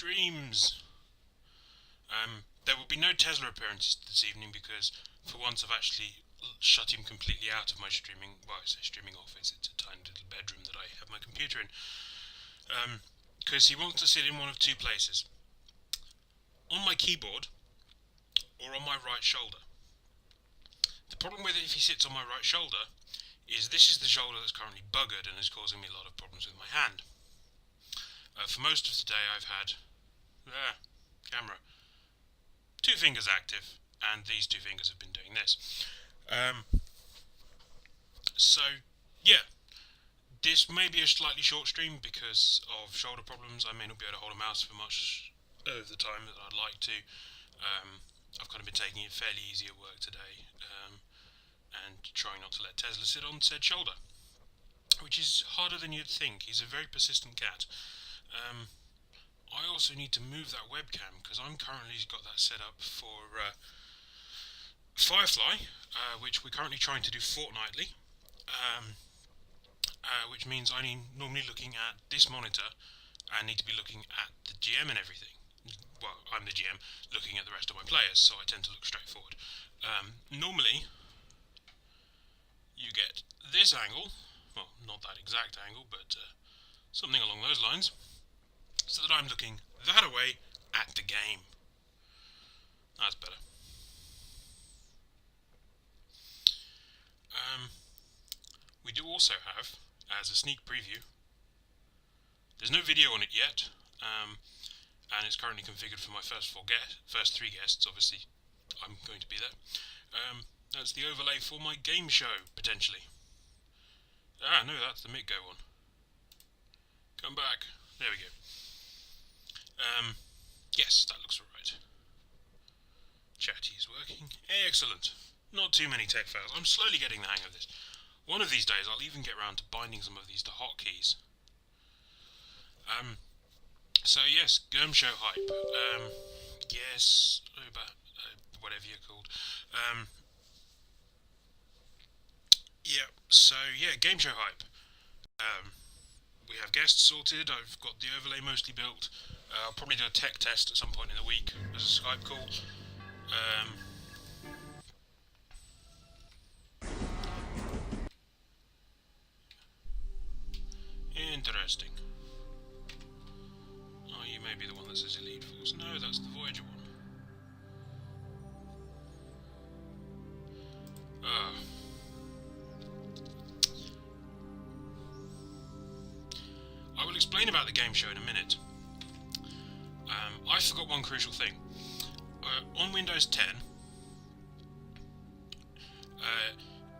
streams. There will be no Tesla appearances this evening because, for once, I've actually shut him completely out of my streaming. Well, I say streaming office. It's a tiny little bedroom that I have my computer in. Because he wants to sit in one of two places: on my keyboard or on my right shoulder. The problem with it, if he sits on my right shoulder, is this is the shoulder that's currently buggered and is causing me a lot of problems with my hand. For most of the day I've had camera, two fingers active, and these two fingers have been doing this. So yeah, this may be a slightly short stream because of shoulder problems. I may not be able to hold a mouse for much of the time that I'd like to. I've kind of been taking it fairly easy at work today, and trying not to let Tesla sit on said shoulder, which is harder than you'd think. He's a very persistent cat. I also need to move that webcam because I'm currently got that set up for Firefly, which we're currently trying to do fortnightly, which means I'm normally looking at this monitor and need to be looking at the GM and everything. Well, I'm the GM looking at the rest of my players, so I tend to look straight forward. Normally, you get this angle, well, not that exact angle, but something along those lines, so that I'm looking that away at the game. That's better. We do also have, as a sneak preview, there's no video on it yet, and it's currently configured for my first three guests. Obviously, I'm going to be there. That's the overlay for my game show, potentially. Ah, no, that's the Mick-Go one. Come back. There we go. Yes, that looks alright. Chatty is working. Excellent. Not too many tech fails. I'm slowly getting the hang of this. One of these days, I'll even get around to binding some of these to hotkeys. So yes, Germ Show hype. Yes, whatever you're called. Yeah, so yeah, game show hype. We have guests sorted, I've got the overlay mostly built. I'll probably do a tech test at some point in the week as a Skype call. Interesting. Oh, you may be the one that says Elite Force. No, that's the Voyager one. I will explain about the game show in a minute. I forgot one crucial thing. On Windows 10,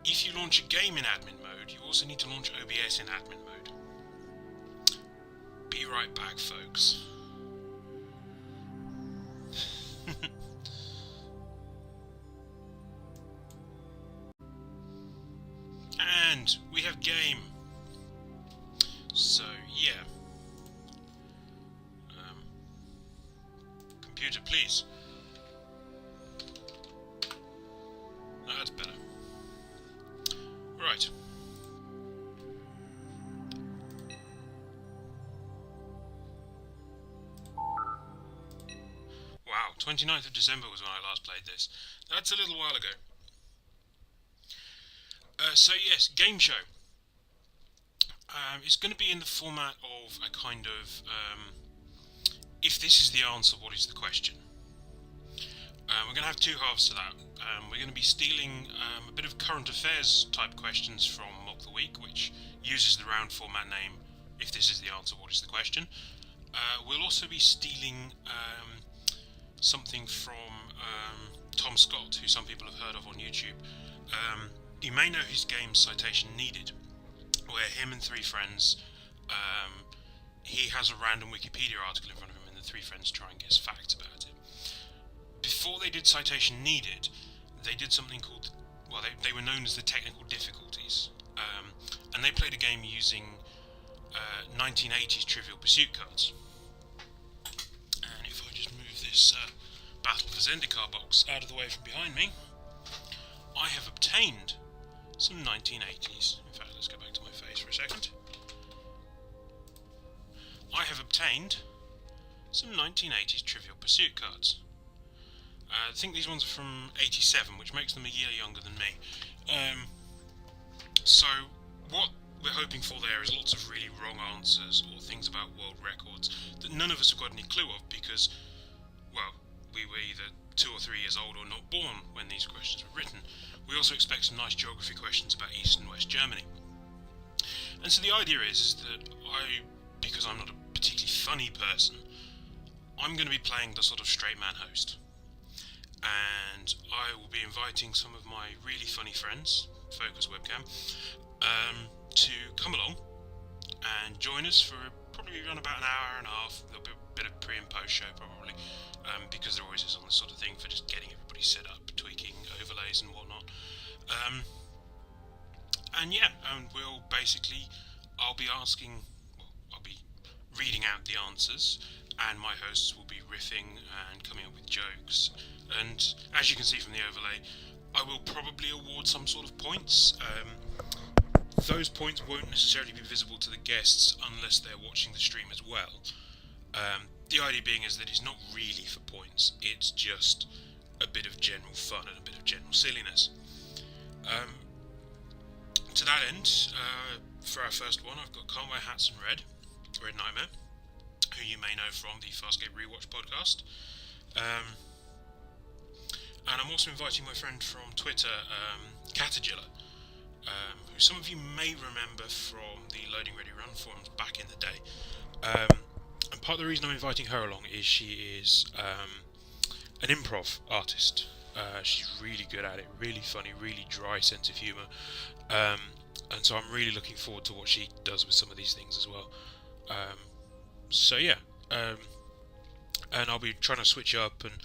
if you launch a game in admin mode, you also need to launch OBS in admin mode. Be right back, folks. And we have game. So yeah. Computer, please. That's better. Right. Wow, 29th of December was when I last played this. That's a little while ago. So yes, game show. It's going to be in the format of a kind of, if this is the answer, what is the question? We're going to have two halves to that. We're going to be stealing a bit of current affairs type questions from Mock the Week, which uses the round format name, if this is the answer, what is the question? We'll also be stealing something from Tom Scott, who some people have heard of on YouTube. You may know his game Citation Needed, where him and three friends, he has a random Wikipedia article in front of him and the three friends try and guess facts about it. Before they did Citation Needed, they did something called, well, they were known as the Technical Difficulties, and they played a game using 1980s Trivial Pursuit cards. And if I just move this Battle for Zendikar box out of the way from behind me, I have obtained some 1980s. In fact, let's go back to my face for a second. I have obtained some 1980s Trivial Pursuit cards. I think these ones are from 87, which makes them a year younger than me. So what we're hoping for there is lots of really wrong answers or things about world records that none of us have got any clue of because, well, we were either 2 or 3 years old or not born when these questions were written. We also expect some nice geography questions about East and West Germany. And so the idea is that because I'm not a particularly funny person, I'm going to be playing the sort of straight man host. And I will be inviting some of my really funny friends, focus webcam, to come along and join us for probably around about an hour and a half. There'll be a bit of pre and post show probably, because there always is on this sort of thing for just getting everybody set up, tweaking overlays and whatnot. And I'll be reading out the answers, and my hosts will be riffing and coming up with jokes. And as you can see from the overlay, I will probably award some sort of points. Those points won't necessarily be visible to the guests unless they're watching the stream as well. The idea being is that it's not really for points, it's just a bit of general fun and a bit of general silliness. To that end, for our first one, I've got Can't Wear Hats and Red Nightmare, who you may know from the Farscape Rewatch podcast. And I'm also inviting my friend from Twitter, Catagilla, who some of you may remember from the Loading Ready Run forums back in the day. And part of the reason I'm inviting her along is she is an improv artist. She's really good at it, really funny, really dry sense of humour. And so I'm really looking forward to what she does with some of these things as well. And I'll be trying to switch up, and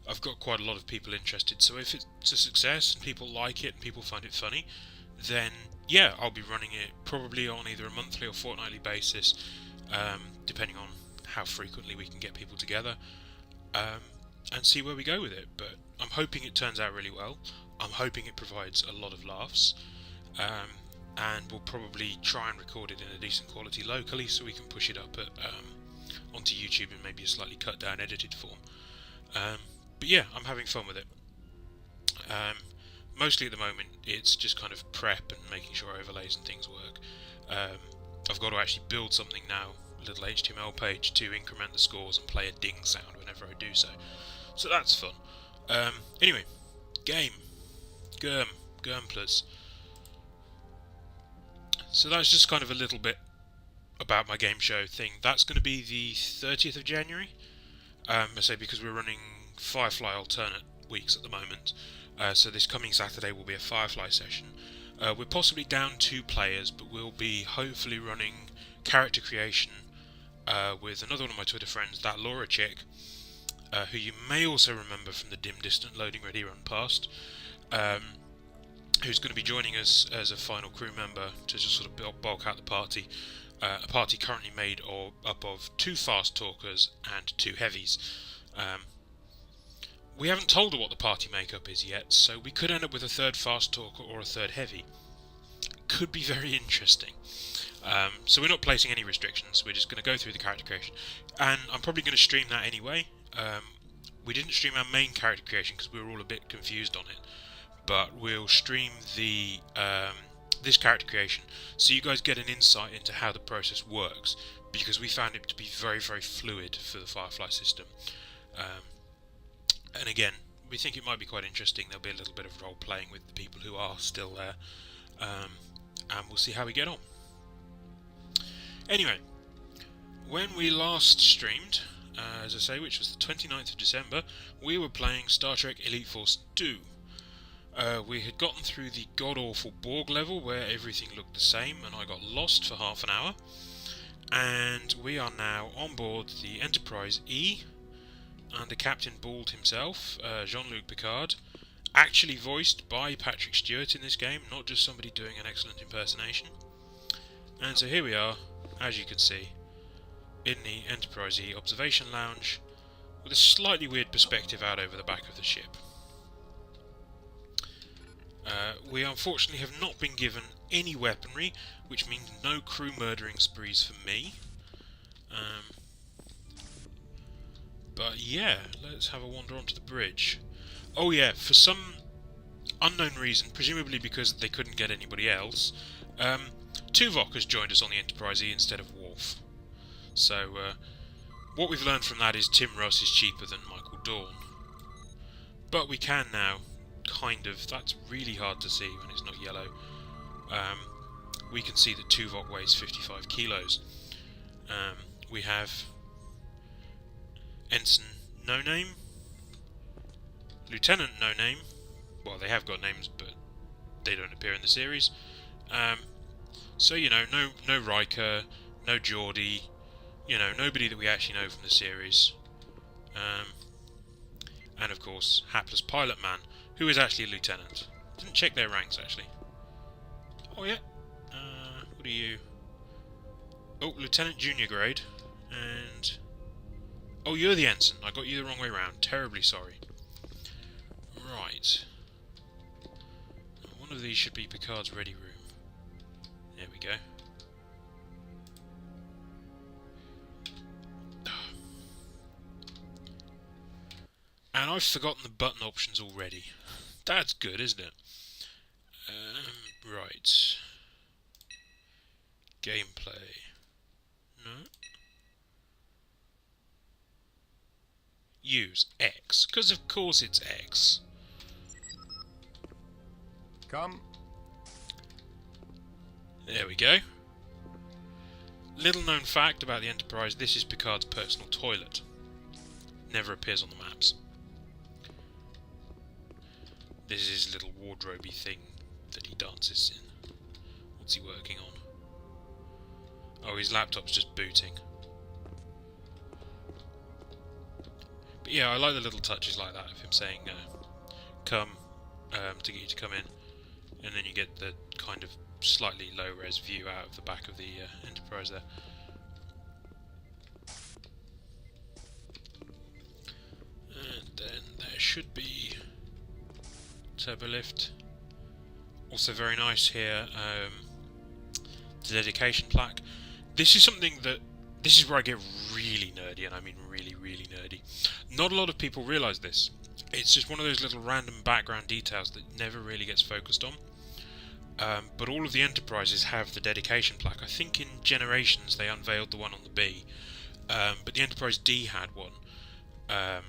I've got quite a lot of people interested, so if it's a success and people like it and people find it funny, then yeah, I'll be running it probably on either a monthly or fortnightly basis, depending on how frequently we can get people together, and see where we go with it. But I'm hoping it turns out really well. I'm hoping it provides a lot of laughs, and we'll probably try and record it in a decent quality locally so we can push it up onto YouTube in maybe a slightly cut down edited form. But yeah, I'm having fun with it. Mostly at the moment it's just kind of prep and making sure overlays and things work. I've got to actually build something now, a little HTML page to increment the scores and play a ding sound whenever I do so. So that's fun. Anyway, Germplers. So that's just kind of a little bit about my game show thing. That's going to be the 30th of January. I say because we're running Firefly alternate weeks at the moment. So this coming Saturday will be a Firefly session. We're possibly down 2 players, but we'll be hopefully running character creation with another one of my Twitter friends, that Laura chick, who you may also remember from the dim distant Loading Ready Run past, who's going to be joining us as a final crew member to just sort of bulk out the party. A party currently made up of 2 fast talkers and 2 heavies. We haven't told her what the party makeup is yet, so we could end up with a 3rd fast talker or a 3rd heavy. Could be very interesting. So we're not placing any restrictions, we're just going to go through the character creation. And I'm probably going to stream that anyway. We didn't stream our main character creation because we were all a bit confused on it. But we'll stream the this character creation so you guys get an insight into how the process works, because we found it to be very, very fluid for the Firefly system. And again, we think it might be quite interesting. There'll be a little bit of role playing with the people who are still there, and we'll see how we get on. Anyway, when we last streamed, as I say, which was the 29th of December, we were playing Star Trek Elite Force 2. We had gotten through the god-awful Borg level where everything looked the same and I got lost for half an hour, and we are now on board the Enterprise E under Captain Bald himself, Jean-Luc Picard, actually voiced by Patrick Stewart in this game, not just somebody doing an excellent impersonation. And so here we are, as you can see, in the Enterprise E observation lounge with a slightly weird perspective out over the back of the ship. We unfortunately have not been given any weaponry, which means no crew murdering sprees for me. yeah, let's have a wander onto the bridge. Oh yeah, for some unknown reason, presumably because they couldn't get anybody else, Tuvok has joined us on the Enterprise E instead of Worf. So, what we've learned from that is Tim Russ is cheaper than Michael Dorn. But we can now, kind of, that's really hard to see when it's not yellow. We can see that Tuvok weighs 55 kilos. We have Ensign No Name, Lieutenant No Name. Well, they have got names, but they don't appear in the series. So, you know, no Riker, no Geordi, you know, nobody that we actually know from the series. And of course, hapless Pilot Man, who is actually a lieutenant. Didn't check their ranks, actually. Oh, yeah. What are you? Oh, Lieutenant Junior grade. And... oh, you're the ensign. I got you the wrong way round. Terribly sorry. Right. One of these should be Picard's ready room. There we go. And I've forgotten the button options already. That's good, isn't it? Right. Gameplay. No. Use X, because of course it's X. Come. There we go. Little known fact about the Enterprise, this is Picard's personal toilet. Never appears on the maps. This is his little wardrobe-y thing that he dances in. What's he working on? Oh, his laptop's just booting. But yeah, I like the little touches like that of him saying, come, to get you to come in. And then you get the kind of slightly low-res view out of the back of the Enterprise there. And then there should be turbo lift. Also very nice here, the dedication plaque. This is something that, this is where I get really nerdy, and I mean really, really nerdy. Not a lot of people realise this. It's just one of those little random background details that never really gets focused on. But all of the Enterprises have the dedication plaque. I think in Generations they unveiled the one on the B, but the Enterprise D had one. And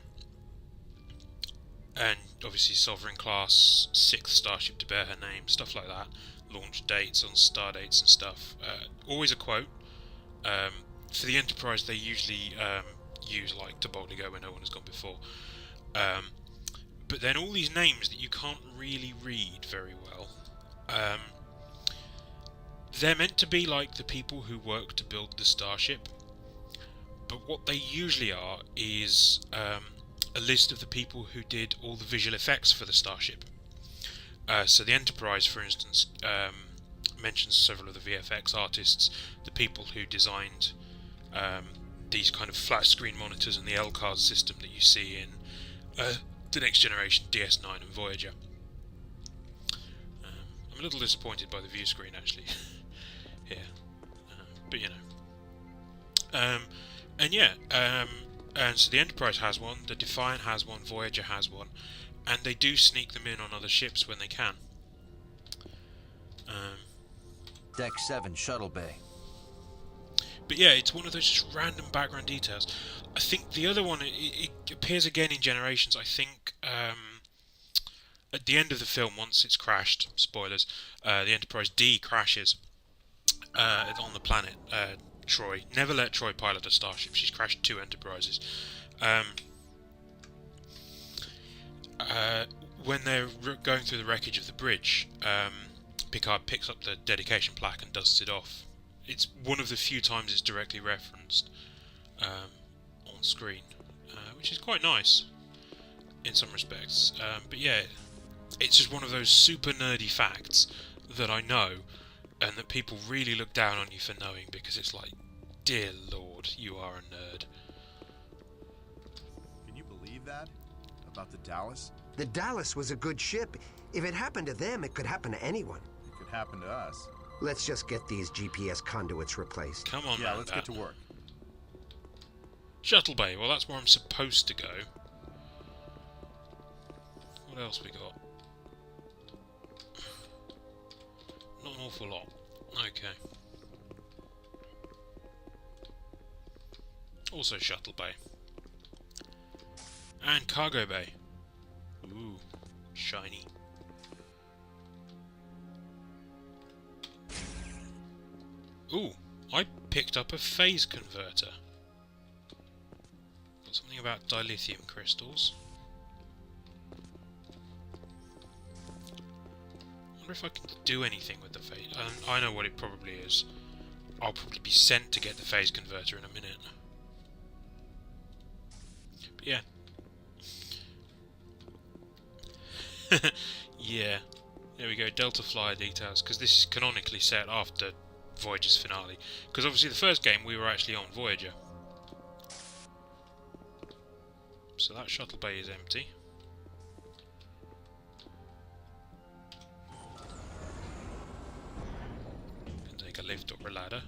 obviously Sovereign class, 6th starship to bear her name, stuff like that. Launch dates on star dates and stuff. Always a quote. For the Enterprise they usually use like to boldly go where no one has gone before. But then all these names that you can't really read very well. They're meant to be like the people who work to build the starship. But what they usually are is a list of the people who did all the visual effects for the starship. So the Enterprise, for instance, mentions several of the VFX artists, the people who designed these kind of flat screen monitors and the LCARS system that you see in the Next Generation, DS9 and Voyager. I'm a little disappointed by the view screen actually here, but you know. And yeah, and so the Enterprise has one, the Defiant has one, Voyager has one, and they do sneak them in on other ships when they can. Deck 7, Shuttle Bay. But yeah, it's one of those just random background details. I think the other one, it appears again in Generations, I think, at the end of the film, once it's crashed, spoilers, the Enterprise D crashes on the planet Troy. Never let Troy pilot a starship. She's crashed 2 Enterprises. When they're going through the wreckage of the bridge, Picard picks up the dedication plaque and dusts it off. It's one of the few times it's directly referenced on screen, which is quite nice in some respects. But yeah, it's just one of those super nerdy facts that I know and that people really look down on you for knowing, because it's like, dear Lord, you are a nerd. Can you believe that? About the Dallas? The Dallas was a good ship. If it happened to them, it could happen to anyone. It could happen to us. Let's just get these GPS conduits replaced. Come on, Yeah, man, let's get to work. Shuttle Bay. Well, that's where I'm supposed to go. What else we got? Not an awful lot. Okay. Also Shuttle Bay. And Cargo Bay. Ooh, shiny. Ooh, I picked up a phase converter. Got something about dilithium crystals. I wonder if I can do anything with the phase. I know what it probably is. I'll probably be sent to get the phase converter in a minute. But yeah. Yeah. There we go, Delta Flyer details, because this is canonically set after Voyager's finale. Because obviously the first game we were actually on Voyager. So that shuttle bay is empty. Can take a lift or a ladder.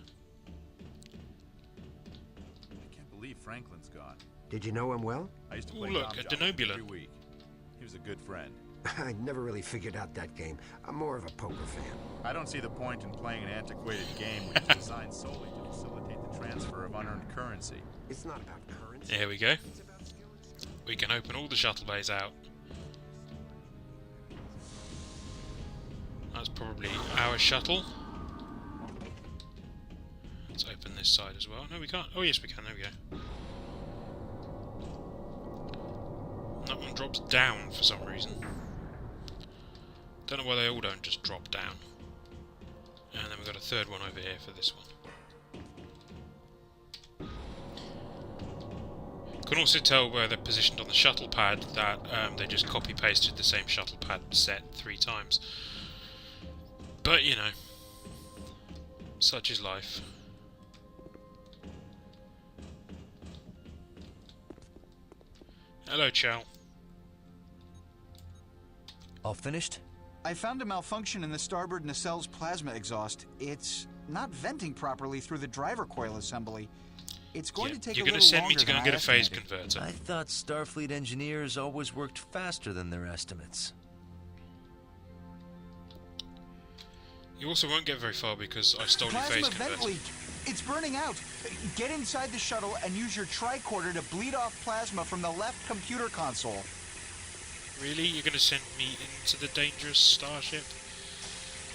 I can't believe Franklin's gone. Did you know him well? I used to Ooh, play look, a Mahjong Denobula. every week. He was a good friend. I never really figured out that game. I'm more of a poker fan. I don't see the point in playing an antiquated game which is designed solely to facilitate the transfer of unearned currency. It's not about currency. There we go. It's about skills. We can open all the shuttle bays out. That's probably our shuttle. Let's open this side as well. No, we can't. Oh, yes, we can. There we go. That one drops down for some reason. Don't know why they all don't just drop down. And then we've got a third one over here for this one. Can also tell where they're positioned on the shuttle pad that they just copy-pasted the same shuttle pad set 3 times. But, you know, such is life. Hello, Chow. All finished? I found a malfunction in the starboard nacelle's plasma exhaust. It's not venting properly through the driver coil assembly. It's going to take a you're little going to send me longer to go than and get I a phase estimated. converter. I thought Starfleet engineers always worked faster than their estimates. You also won't get very far because I stole your phase Plasma vent converter. leak. It's burning out. Get inside the shuttle and use your tricorder to bleed off plasma from the left computer console. Really? You're going to send me into the dangerous starship?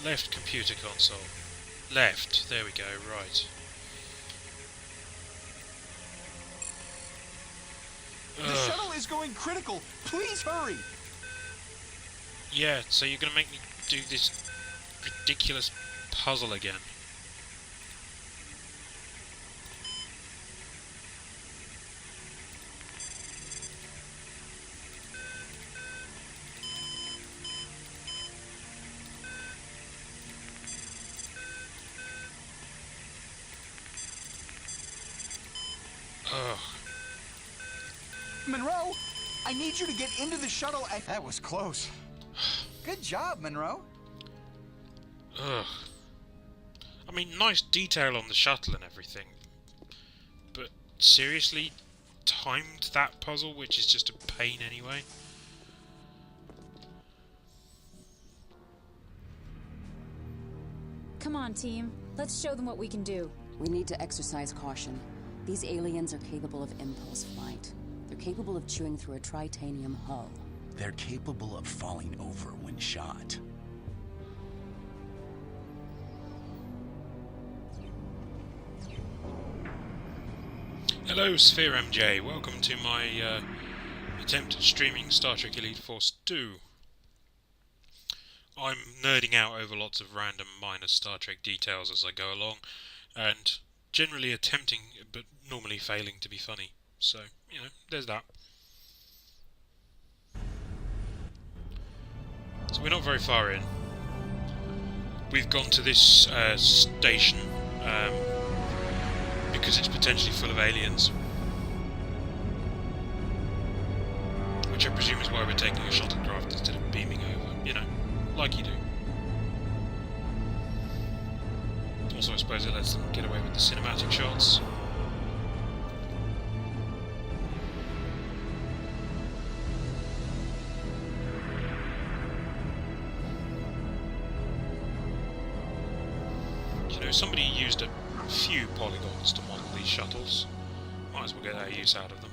Left computer console. Left. There we go. Right. The shuttle is going critical. Please hurry. Yeah, so you're going to make me do this ridiculous puzzle again. Ugh. Monroe, I need you to get into the shuttle and... That was close. Good job, Monroe. Ugh. I mean, nice detail on the shuttle and everything. But seriously, timed that puzzle, which is just a pain anyway? Come on, team. Let's show them what we can do. We need to exercise caution. These aliens are capable of impulse flight. They're capable of chewing through a tritanium hull. They're capable of falling over when shot. Hello, Sphere MJ. Welcome to my attempt at streaming Star Trek Elite Force 2. I'm nerding out over lots of random minor Star Trek details as I go along, and generally attempting, but normally failing to be funny. So, you know, there's that. So we're not very far in. We've gone to this station because it's potentially full of aliens. Which I presume is why we're taking a shuttlecraft instead of beaming over, you know, like you do. Also, I suppose it lets them get away with the cinematic shots. somebody used a few polygons to model these shuttles. Might as well get our use out of them.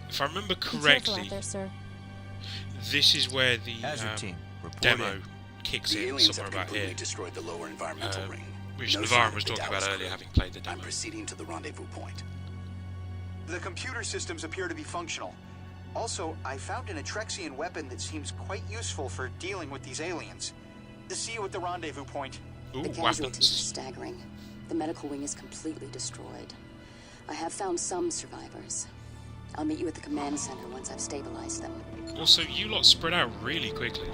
If I remember Be careful correctly, out there, sir. this is where the Hazard team, report demo in. kicks The in, aliens somewhere have about completely here, destroyed the lower environmental ring. which No Navarre sign was of the talking about Dallas earlier, crew. having played the I'm demo. proceeding to the rendezvous point. The computer systems appear to be functional. Also, I found an Atrexian weapon that seems quite useful for dealing with these aliens. See you at the rendezvous point. Ooh, The casualties are weapons. staggering. The medical wing is completely destroyed. I have found some survivors. I'll meet you at the command center once I've stabilized them. Also, you lot spread out really quickly.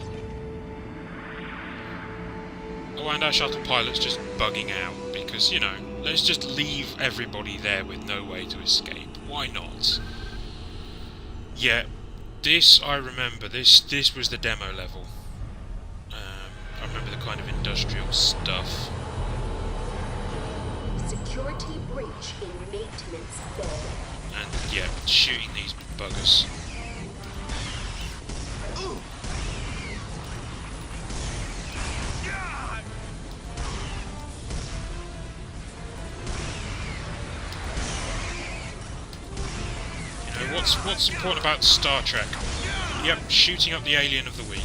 Oh, and our shuttle pilot's just bugging out because, you know, let's just leave everybody there with no way to escape. Why not? Yeah, this I remember. This was the demo level. I remember the kind of industrial stuff. Security breach in maintenance bay. And yeah, shooting these buggers. You know, what's important about Star Trek? Yep, shooting up the alien of the week.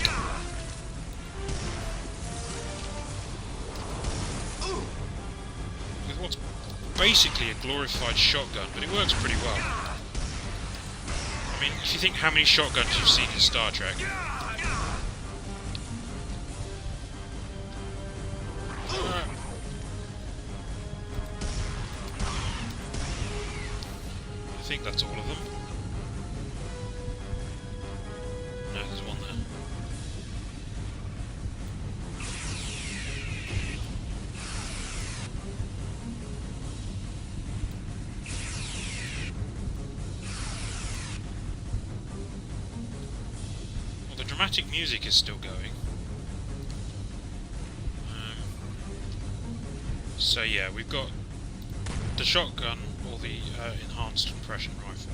With what's basically a glorified shotgun, but it works pretty well. I mean, if you think how many shotguns you've seen in Star Trek. I think that's all of them. No, there's one there. Well, the dramatic music is still going. So yeah, we've got the shotgun or the enhanced compression rifle.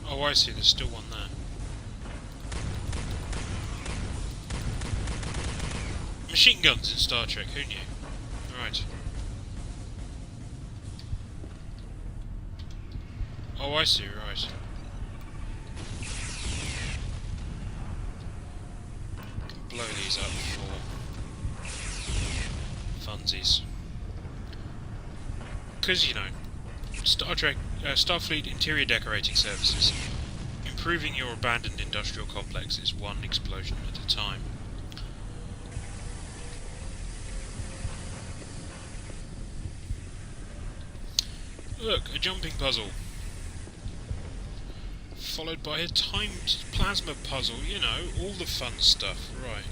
Oh, I see, there's still one there. Machine guns in Star Trek, who knew? Right. Oh, I see, right. Can blow these up for funsies. Because, you know, Starfleet Interior Decorating Services. Improving your abandoned industrial complexes one explosion at a time. Look, a jumping puzzle. Followed by a timed plasma puzzle, you know, all the fun stuff. Right.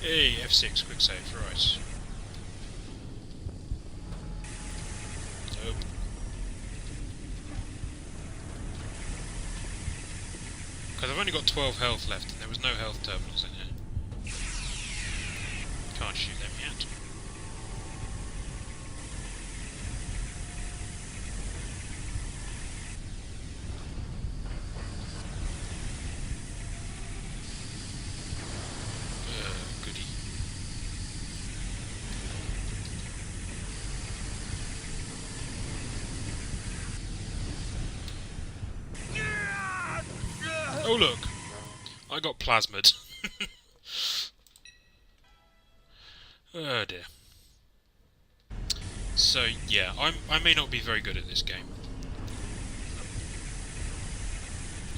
Hey, F6, quick save, right. Nope. Because I've only got 12 health left and there was no health terminals in here. Can't shoot them yet. Goody. Oh look, I got plasmid. Oh dear. So yeah, I may not be very good at this game.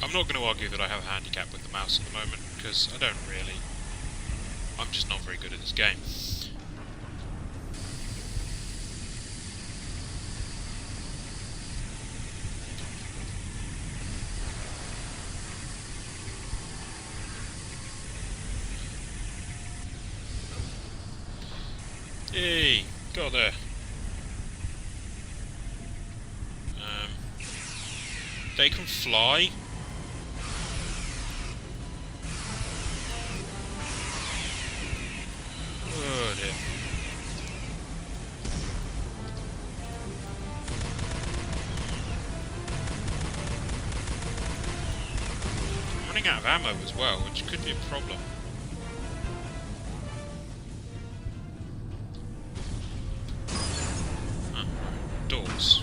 I'm not going to argue that I have a handicap with the mouse at the moment, because I don't really. I'm just not very good at this game. Hey, got there. They can fly. Oh dear. running out of ammo as well, which could be a problem. Oh, doors.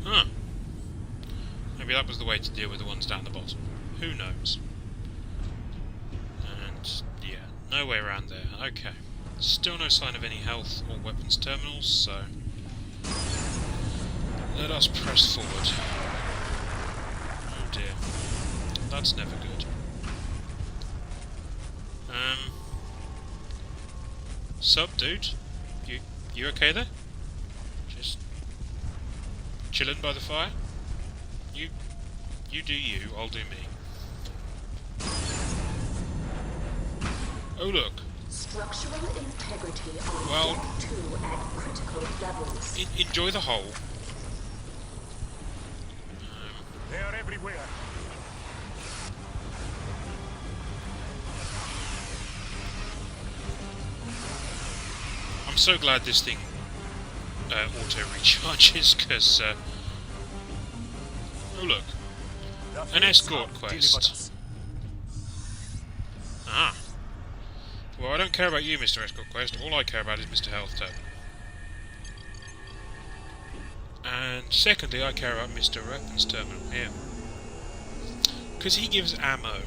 Huh. Maybe that was the way to deal with the ones down the bottom. Who knows? And, yeah, no way around there. Okay. Still no sign of any health or weapons terminals, so... let us press forward. Oh dear. That's never good. Sup, dude? You okay there? Just... chilling by the fire? You do you, I'll do me. Oh look. Structural integrity on Well, deck 2 at critical levels. Enjoy the hole. They are everywhere. I'm so glad this thing auto recharges, because oh look, an escort quest. Ah. Well, I don't care about you, Mr. Escort Quest. All I care about is Mr. Health Token. And secondly, I care about Mr. Weapons Terminal here. Because he gives ammo.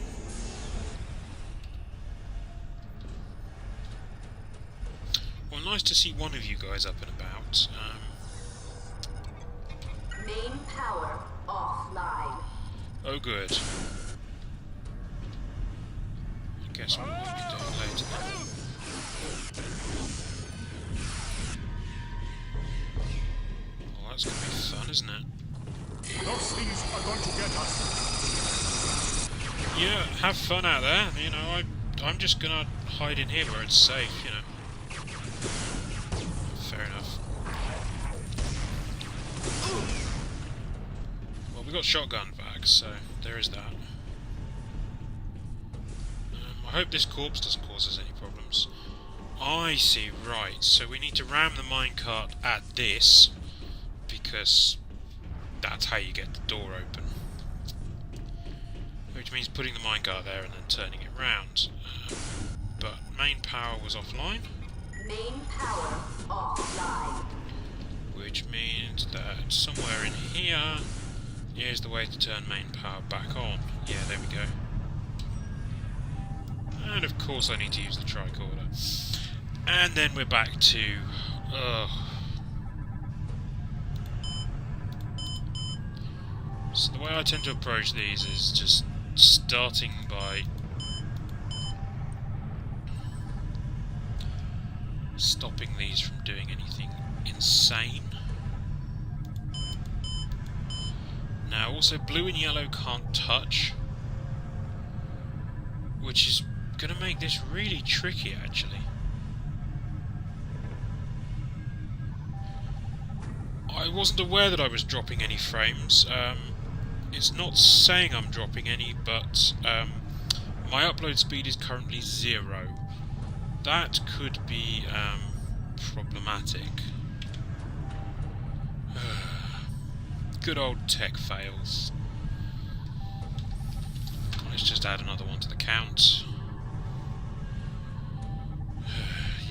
Well, nice to see one of you guys up and about. Main power offline. Oh good. I guess we'll be doing later then. Well, that's going to be fun, isn't it? Those things are going to get us. Yeah, have fun out there. You know, I'm just going to hide in here where it's safe, you know. Fair enough. Well, we got shotgun back, so there is that. I hope this corpse doesn't cause us any problems. I see, right, so we need to ram the minecart at this, because that's how you get the door open. Which means putting the minecart there and then turning it round. But main power was offline. Main power offline. Which means that somewhere in here is the way to turn main power back on. Yeah, there we go. And of course I need to use the tricorder. And then we're back to... So the way I tend to approach these is just starting by... stopping these from doing anything insane. Now also blue and yellow can't touch, which is going to make this really tricky actually. I wasn't aware that I was dropping any frames. It's not saying I'm dropping any, but my upload speed is currently 0. That could be problematic. Good old tech fails. Let's just add another one to the count.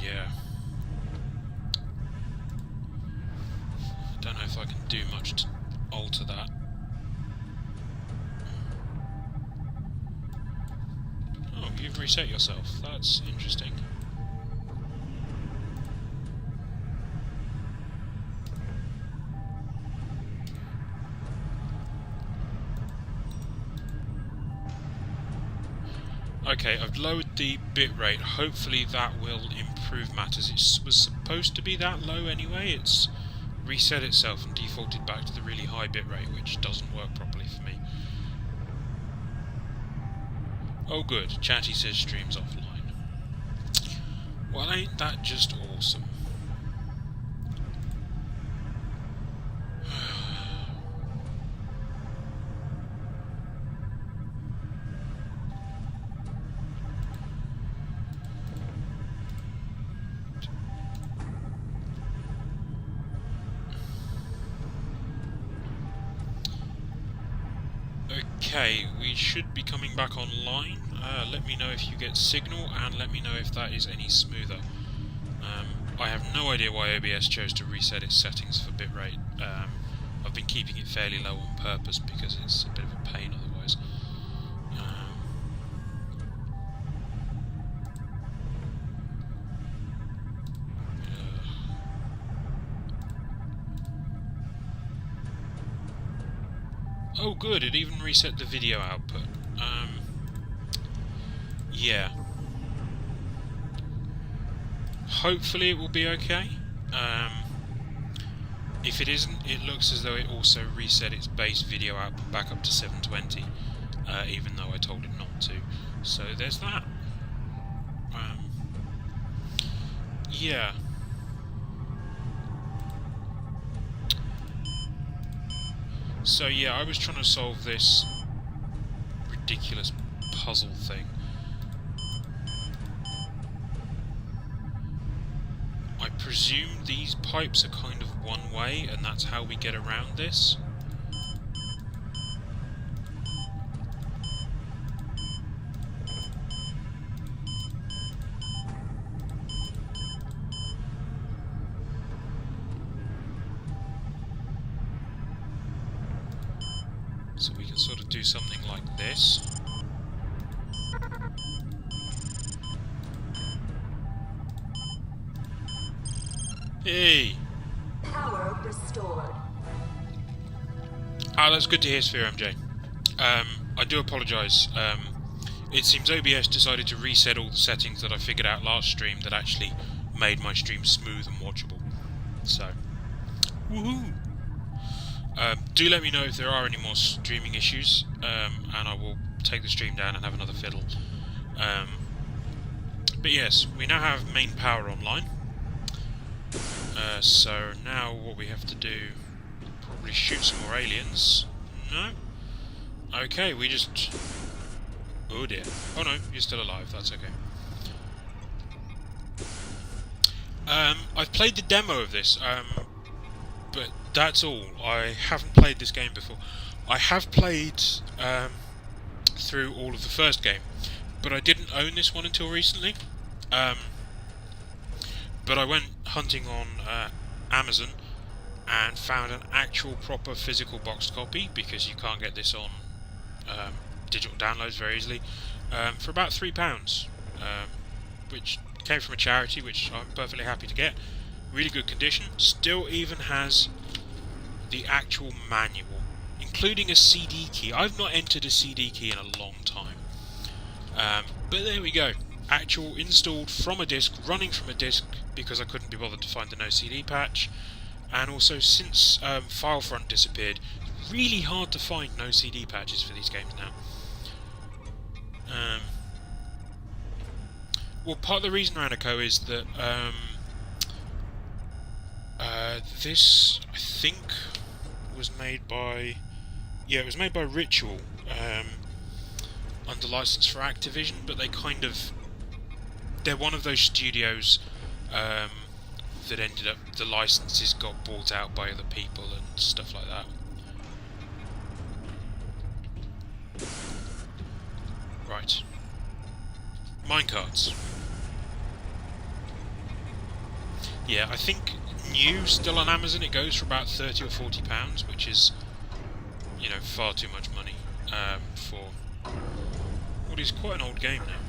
Yeah. Don't know if I can do much to alter that. Oh, you've reset yourself. That's interesting. Okay, I've lowered the bitrate. Hopefully that will improve matters. It was supposed to be that low anyway. It's reset itself and defaulted back to the really high bitrate, which doesn't work properly for me. Oh good, Chatty says stream's offline. Well, ain't that just awesome? Okay, we should be coming back online. Let me know if you get signal, and let me know if that is any smoother. I have no idea why OBS chose to reset its settings for bitrate. I've been keeping it fairly low on purpose because it's a bit of a pain otherwise. Oh good, it even reset the video output. Yeah. Hopefully it will be okay. If it isn't, it looks as though it also reset its base video output back up to 720, even though I told it not to. So there's that. Yeah. So yeah, I was trying to solve this ridiculous puzzle thing. I presume these pipes are kind of one way, and that's how we get around this. So we can sort of do something like this. Hey! Power restored. Ah, that's good to hear, Sphere MJ. I do apologise. It seems OBS decided to reset all the settings that I figured out last stream that actually made my stream smooth and watchable. So, woohoo! Do let me know if there are any more streaming issues, and I will take the stream down and have another fiddle. But yes, we now have main power online. So now what we have to do, probably shoot some more aliens. No? Okay, we just... Oh dear. Oh no, you're still alive, that's okay. I've played the demo of this, but that's all. I haven't played this game before. I have played through all of the first game, but I didn't own this one until recently. But I went hunting on Amazon and found an actual proper physical boxed copy, because you can't get this on digital downloads very easily, for about £3, which came from a charity, which I'm perfectly happy to get. Really good condition, still even has the actual manual, including a CD key. I've not entered a CD key in a long time. But there we go. Actual installed from a disc, running from a disc, because I couldn't be bothered to find the no CD patch. And also, since Filefront disappeared, it's really hard to find no CD patches for these games now. Well, part of the reason, Ranico, is that this, I think, was made by... Yeah, it was made by Ritual, under license for Activision, but they kind of... They're one of those studios that ended up... The licenses got bought out by other people and stuff like that. Right. Minecarts. Yeah, I think new, still on Amazon, it goes for about £30 or £40, which is, you know, far too much money for what is quite an old game now.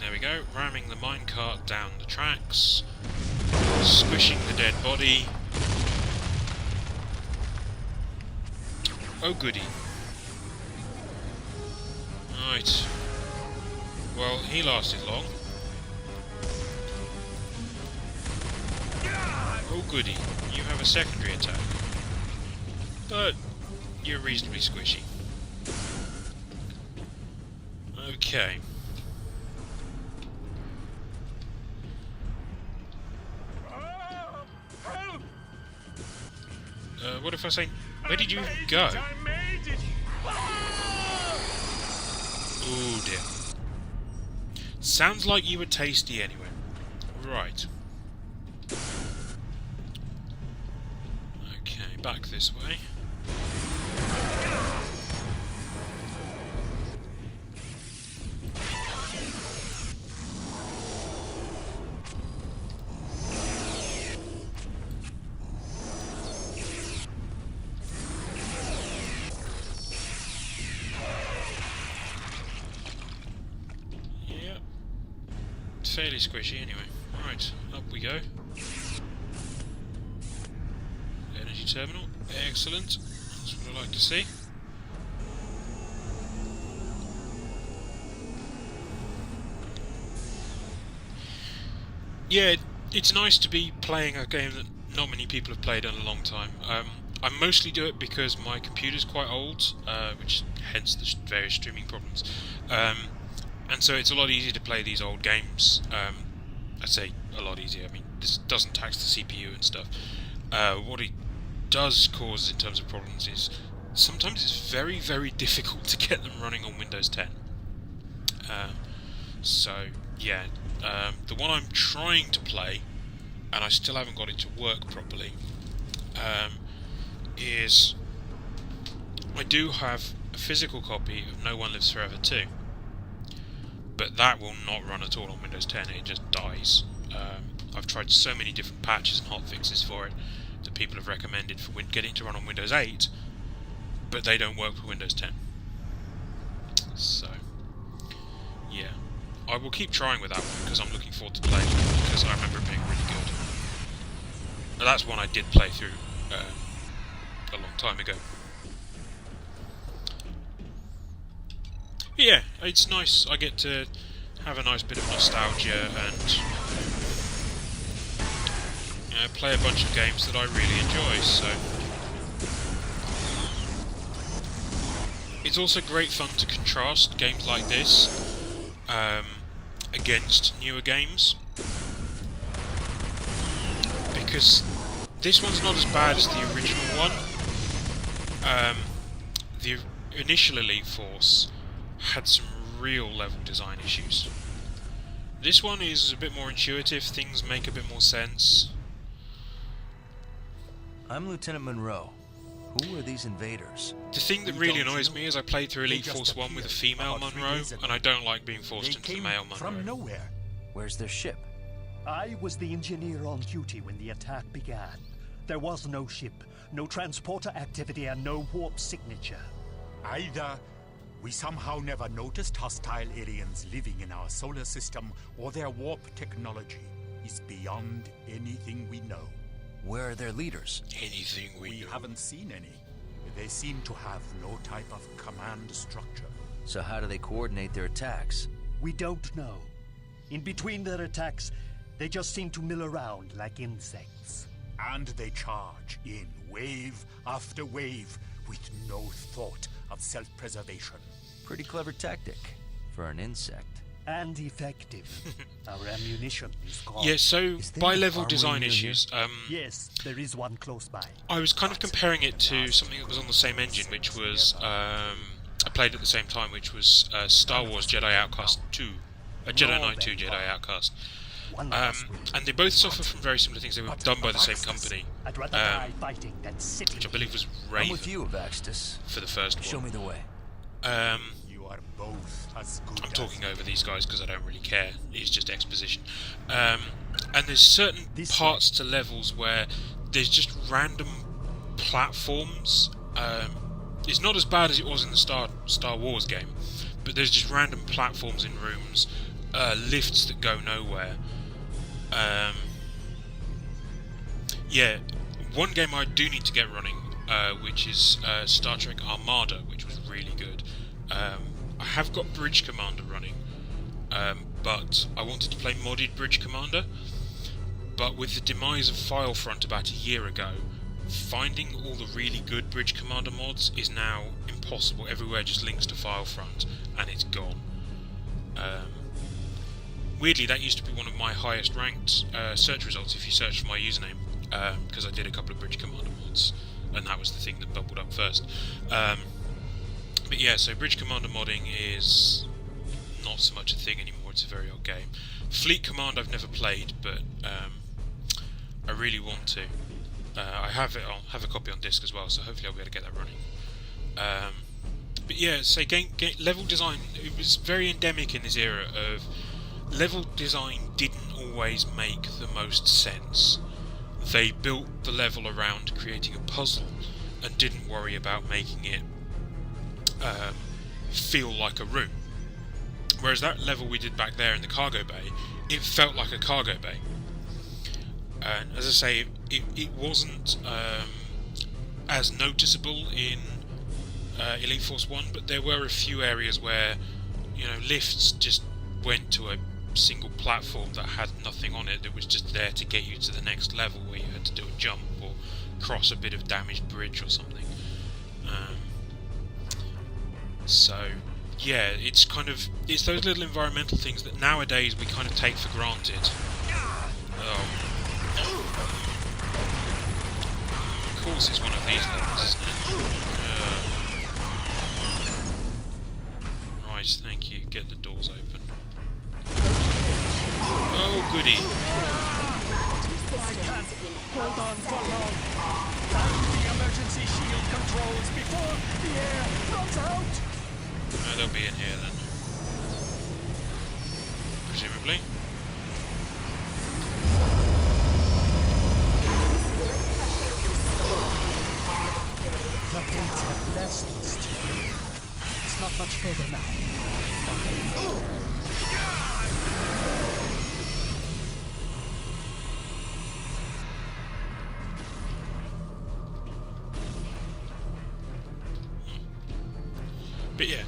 There we go, ramming the minecart down the tracks, squishing the dead body. Oh goody. Right. Well, he lasted long. Oh goody, you have a secondary attack. But you're reasonably squishy. Okay. What if I say, where did you even go? Oh dear. Sounds like you were tasty anyway. Right. Okay, back this way. fairly squishy anyway. Right, up we go. Energy terminal, excellent. That's what I like to see. Yeah, it's nice to be playing a game that not many people have played in a long time. I mostly do it because my computer's quite old, which hence the various streaming problems. And so it's a lot easier to play these old games. I'd say a lot easier. I mean, this doesn't tax the CPU and stuff. What it does cause in terms of problems is sometimes it's very, very difficult to get them running on Windows 10. So, yeah, the one I'm trying to play, and I still haven't got it to work properly, is I do have a physical copy of No One Lives Forever 2, but that will not run at all on Windows 10, it just dies. I've tried so many different patches and hotfixes for it that people have recommended for getting it to run on Windows 8, but they don't work for Windows 10. So, yeah. I will keep trying with that one because I'm looking forward to playing it because I remember it being really good. Now, that's one I did play through a long time ago. But yeah, it's nice. I get to have a nice bit of nostalgia and play a bunch of games that I really enjoy. So it's also great fun to contrast games like this against newer games, because this one's not as bad as the original one. The initial Elite Force had some real level design issues. This one is a bit more intuitive, things make a bit more sense. I'm Lieutenant Monroe. Who are these invaders? The thing that really annoys me is I played through Elite Force 1 with a female Monroe, and I don't like being forced into the male Monroe. From nowhere. Where's their ship? I was the engineer on duty when the attack began. There was no ship, no transporter activity, and no warp signature. Either we somehow never noticed hostile aliens living in our solar system, or their warp technology is beyond anything we know. Where are their leaders? Anything We know. haven't seen any. They seem to have no type of command structure. So how do they coordinate their attacks? We don't know. In between their attacks, they just seem to mill around like insects. And they charge in wave after wave with no thought of self-preservation. Pretty clever tactic for an insect. And effective. Our ammunition is gone. Yeah, so by level design near issues, Yes, there is one close by. I was kind of comparing it to something that was on the same engine, which was I played at the same time, which was Star Wars Jedi Outcast 2, Jedi Knight 2 Jedi Outcast. And they both suffer from very similar things. They were done by the same company, I'd rather die fighting than sitting. which I believe was I'm Raven with you, Avaxtus. for the first Show one. me the way. You are both as good I'm as talking over these guys because I don't really care. It's just exposition. And there's certain parts to levels where there's just random platforms. It's not as bad as it was in the Star Wars game, but there's just random platforms in rooms, lifts that go nowhere. Yeah, one game I do need to get running, which is Star Trek Armada, which was really good. I have got Bridge Commander running, but I wanted to play modded Bridge Commander, but with the demise of Filefront about a year ago, finding all the really good Bridge Commander mods is now impossible. Everywhere just links to Filefront, and it's gone. Weirdly, that used to be one of my highest ranked search results if you search for my username, because I did a couple of Bridge Commander mods, and that was the thing that bubbled up first. But yeah, so Bridge Commander modding is not so much a thing anymore, it's a very old game. Fleet Command I've never played, but I really want to. I have it. I'll have a copy on disc as well, so hopefully I'll be able to get that running. But yeah, so level design, it was very endemic in this era of level design didn't always make the most sense. They built the level around creating a puzzle and didn't worry about making it feel like a room. Whereas that level we did back there in the cargo bay it felt like a cargo bay. And as I say, it wasn't as noticeable in Elite Force 1, but there were a few areas where, you know, lifts just went to a single platform that had nothing on it. It was just there to get you to the next level, where you had to do a jump or cross a bit of damaged bridge or something. So yeah, it's those little environmental things that nowadays we kind of take for granted. Of course it's one of these levels, isn't it? Right, thank you. Get the doors open. Oh, goody. Hold on for long. Down the emergency shield controls before the air runs out. They'll be in here then. Presumably. The gates have blessed us today. It's not much further now. But yeah,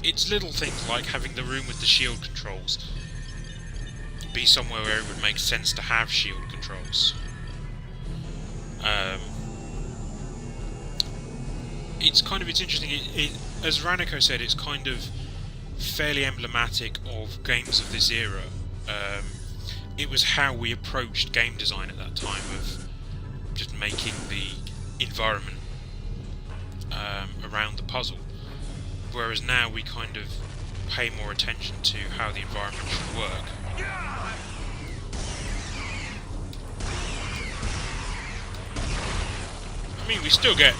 it's little things like having the room with the shield controls be somewhere where it would make sense to have shield controls. It's interesting. As Ranico said, it's kind of fairly emblematic of games of this era. It was how we approached game design at that time, of just making the environment around the puzzle, whereas now we kind of pay more attention to how the environment should work. I mean, we still get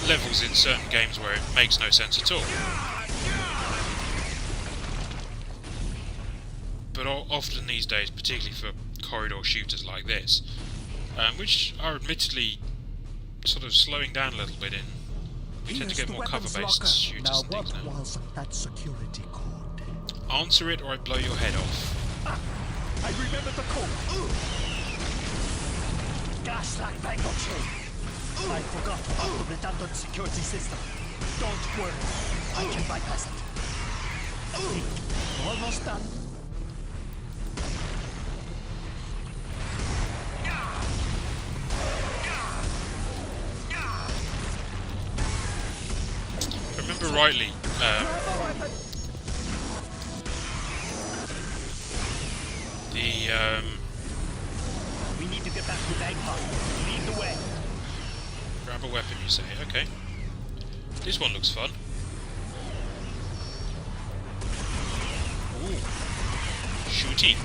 levels in certain games where it makes no sense at all, but often these days, particularly for corridor shooters like this, which are admittedly sort of slowing down a little bit in. We tend to get more cover-based shooters and things now. Was that security code? Answer it or I blow your head off. I remember the code. Gas-like bangle chain. I forgot about the redundant security system. Don't worry, I can bypass it. Almost done. If I remember rightly, we need to get back to Bangkok. Lead the way. grab a weapon, you say? Okay. This one looks fun. Ooh. Shooty.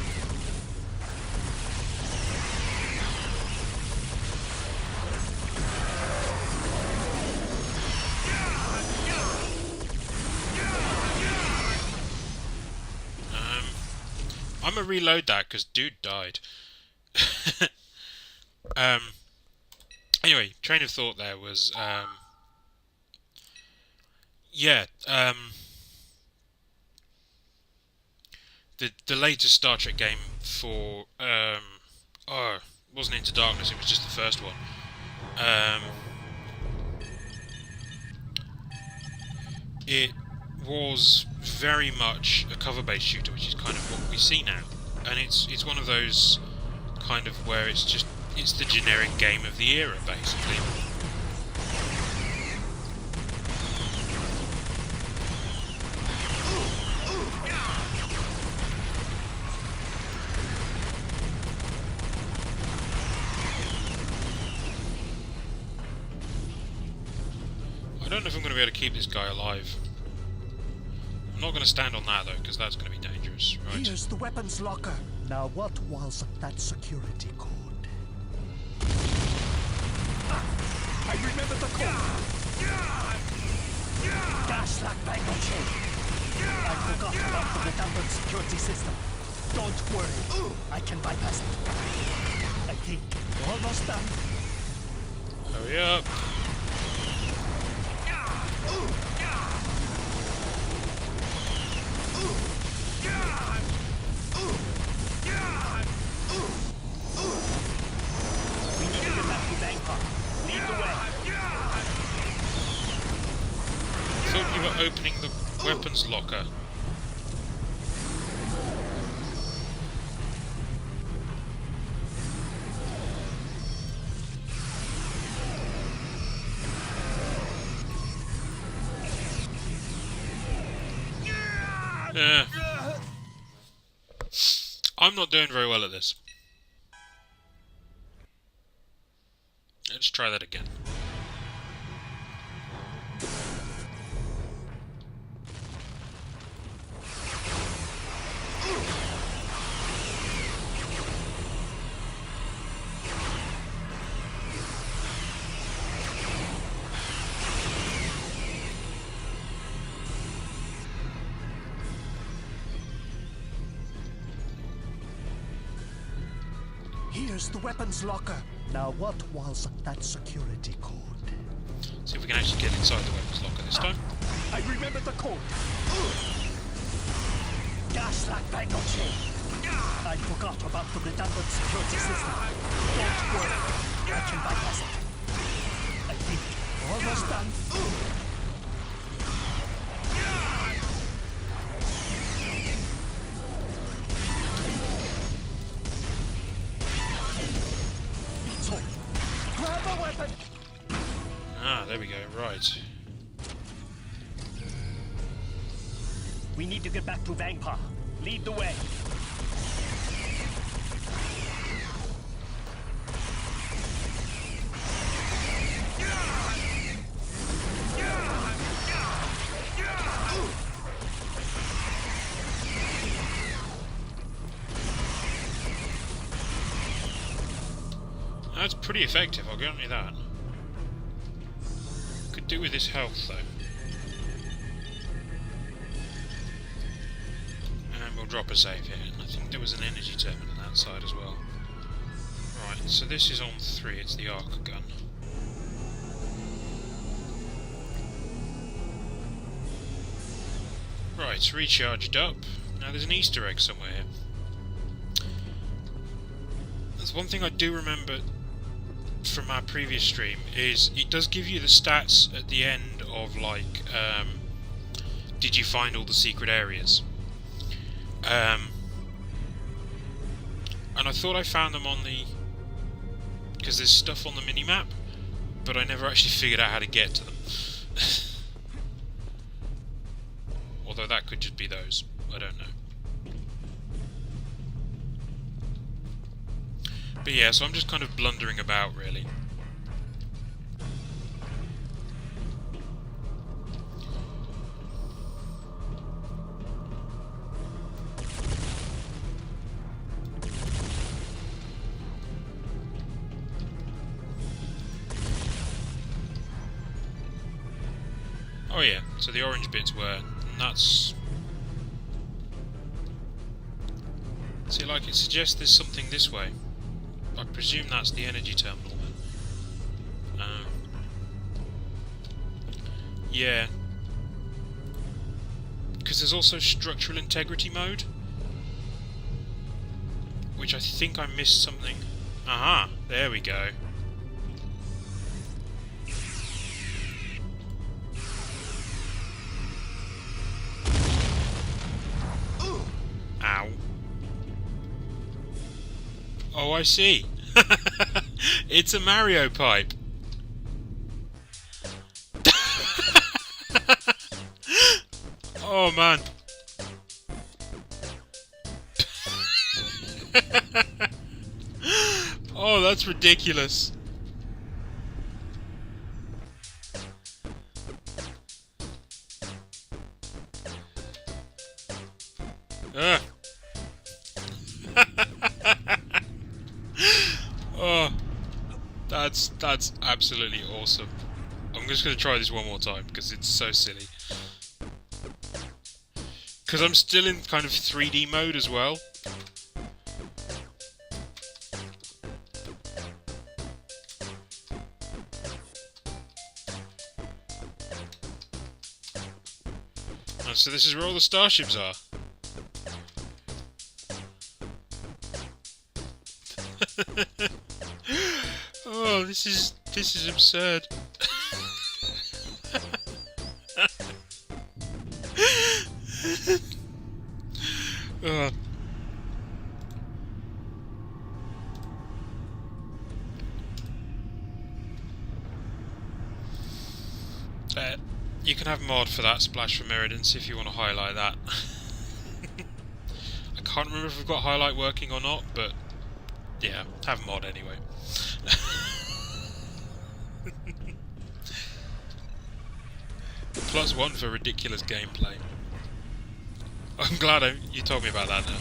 I'm gonna reload that because dude died. Anyway, train of thought there was the latest Star Trek game for it wasn't Into Darkness, it was just the first one. It was very much a cover-based shooter, which is kind of what we see now, and it's one of those kind of where it's the generic game of the era, basically. I don't know if I'm going to be able to keep this guy alive. I'm not going to stand on that though, because that's going to be dangerous. Right. Here's the weapons locker. Now what was that security code? I remember the code. Gas-like bangle chain. I forgot about the redundant security system. Don't worry, I can bypass it. I think we're almost done. Hurry up. opening the weapons locker. I'm not doing very well at this. Let's try that again. Here's the weapons locker. Now what was that security code? See if we can actually get inside the weapons locker this time. I remember the code. Gaslight Bango chain. I forgot about the redundant security system. Don't worry, I can bypass it. I think almost done. So, grab a weapon. Ah, there we go, right. We need to get back to Vangpa. Lead the way. That's pretty effective, I'll grant you that. Could do with this health though. And we'll drop a save here. I think there was an energy terminal on that side as well. Right, so this is on 3, it's the arc gun. Right, it's recharged up. Now there's an Easter egg somewhere here. There's one thing I do remember from our previous stream, is it does give you the stats at the end of, like, did you find all the secret areas? And I thought I found them on the... because there's stuff on the minimap, but I never actually figured out how to get to them. Although that could just be those, I don't know. But yeah, so I'm just kind of blundering about, really. Oh yeah, so the orange bits were nuts. See, like, it suggests there's something this way. I presume that's the energy terminal then. Yeah. Because there's also structural integrity mode, which I think I missed something. Aha, there we go. Ow. Oh, I see. It's a Mario pipe. Oh, man. Oh, that's ridiculous. Ugh. Oh, that's absolutely awesome. I'm just going to try this one more time because it's so silly. Because I'm still in kind of 3D mode as well. Oh, so this is where all the starships are. Oh, this is absurd. fair. You can have mod for that Splash from Mirrodance if you want to highlight that. I can't remember if we've got highlight working or not, but yeah, have mod anyway. +1 for ridiculous gameplay. I'm glad you told me about that now.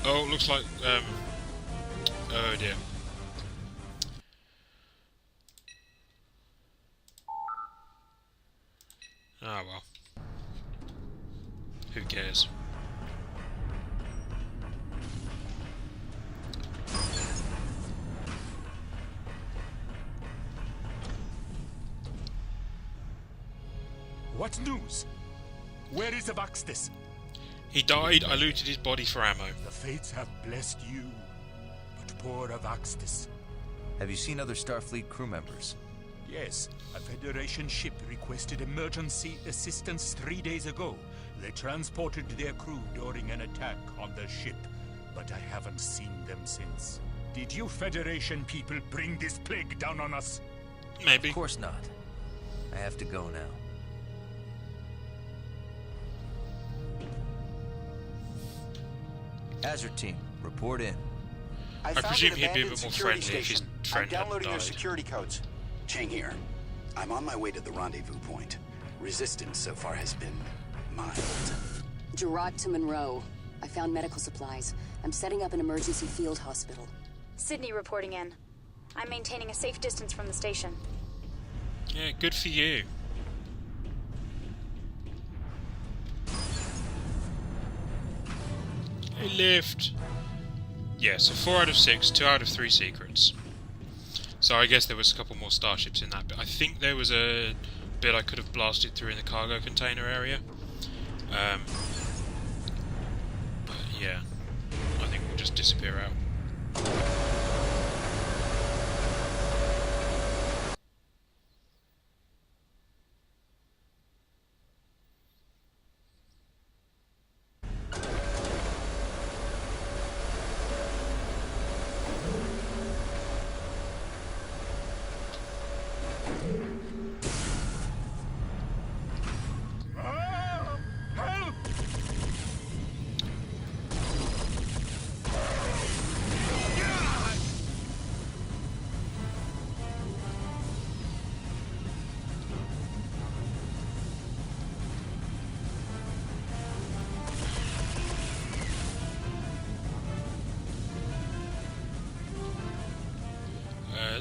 Oh, looks like, oh dear. Ah well. Who cares? What news? Where is Avaxtis? He died, I looted his body for ammo. The fates have blessed you, but poor Avaxtis. Have you seen other Starfleet crew members? Yes, a Federation ship requested emergency assistance 3 days ago. They transported their crew during an attack on the ship, but I haven't seen them since. Did you Federation people bring this plague down on us? Maybe. Of course not. I have to go now. Hazard team, report in. I found presume an he'd be a abandoned bit more security friendly if his station. friend I'm downloading their hadn't died. security codes. Chang here. I'm on my way to the rendezvous point. Resistance so far has been mild. Gerard to Monroe. I found medical supplies. I'm setting up an emergency field hospital. Sydney reporting in. I'm maintaining a safe distance from the station. Yeah, good for you. Hey, lift. Yeah, so 4 out of 6, 2 out of 3 secrets. So I guess there was a couple more starships in that bit. I think there was a bit I could have blasted through in the cargo container area. But yeah, I think we'll just disappear out. Help!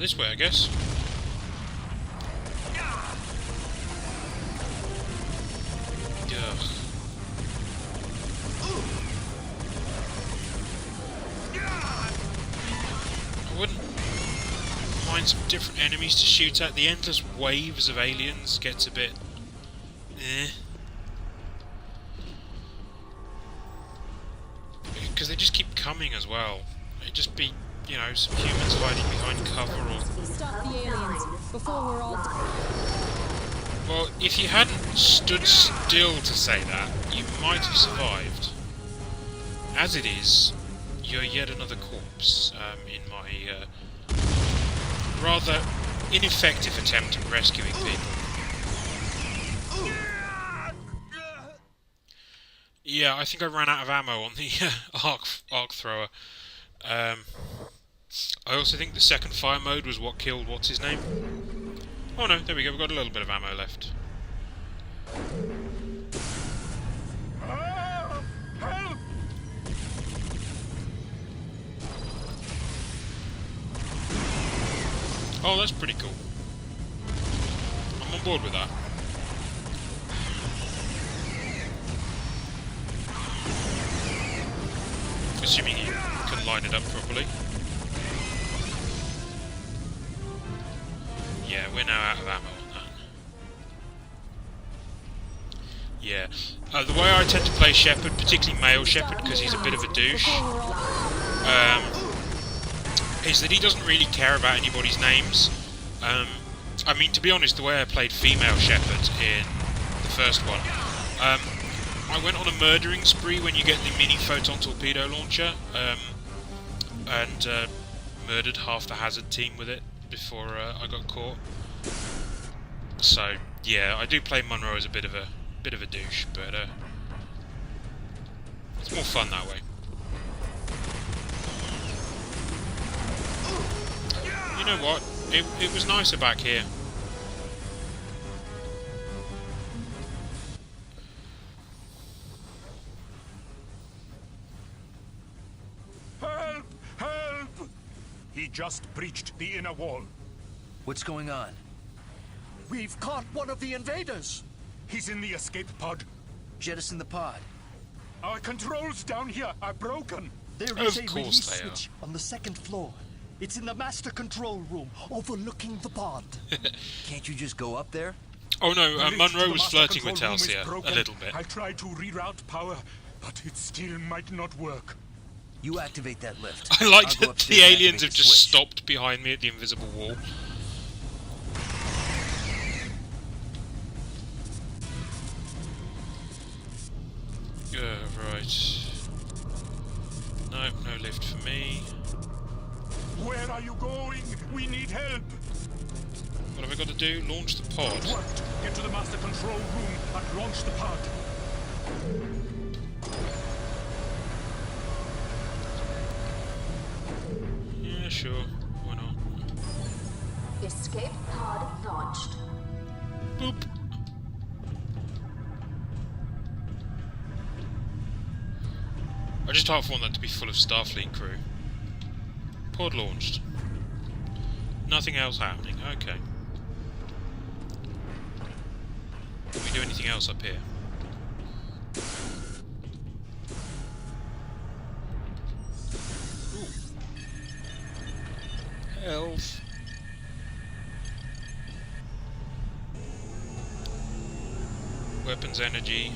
This way, I guess. Ugh. I wouldn't mind some different enemies to shoot at. The endless waves of aliens gets a bit... eh. Because they just keep coming as well. It'd just be, you know, some humans hiding behind cover or... Stop the aliens before we're all... Well, if you hadn't stood still to say that, you might have survived. As it is, you're yet another corpse in my rather ineffective attempt at rescuing people. Yeah, I think I ran out of ammo on the arc thrower. I also think the second fire mode was what killed what's his name. Oh no, there we go, we've got a little bit of ammo left. Help! Oh, that's pretty cool. I'm on board with that. Assuming you can line it up properly. Yeah, we're now out of ammo on that. Yeah. The way I tend to play Shepard, particularly male Shepard, because he's a bit of a douche, is that he doesn't really care about anybody's names. I mean, to be honest, the way I played female Shepard in the first one, I went on a murdering spree when you get the mini photon torpedo launcher, and murdered half the Hazard team with it before I got caught. So yeah, I do play Monroe as a bit of a douche, but it's more fun that way. You know what? It was nicer back here. Help! Help! He just breached the inner wall. What's going on? We've caught one of the invaders. He's in the escape pod. Jettison the pod. Our controls down here are broken. There is a release switch on the second floor. It's in the master control room, overlooking the pod. Can't you just go up there? Oh no, Monroe was flirting with Telsia a little bit. I tried to reroute power, but it still might not work. You activate that lift. I like that the aliens have just stopped behind me at the invisible wall. Right. No lift for me. Where are you going? We need help. What have I got to do? Launch the pod. It worked. Get to the master control room and launch the pod. Yeah, sure. Why not? Escape pod launched. Boop. I just half want that to be full of Starfleet crew. Pod launched. Nothing else happening. Okay. Can we do anything else up here? Ooh. Health. Weapons energy.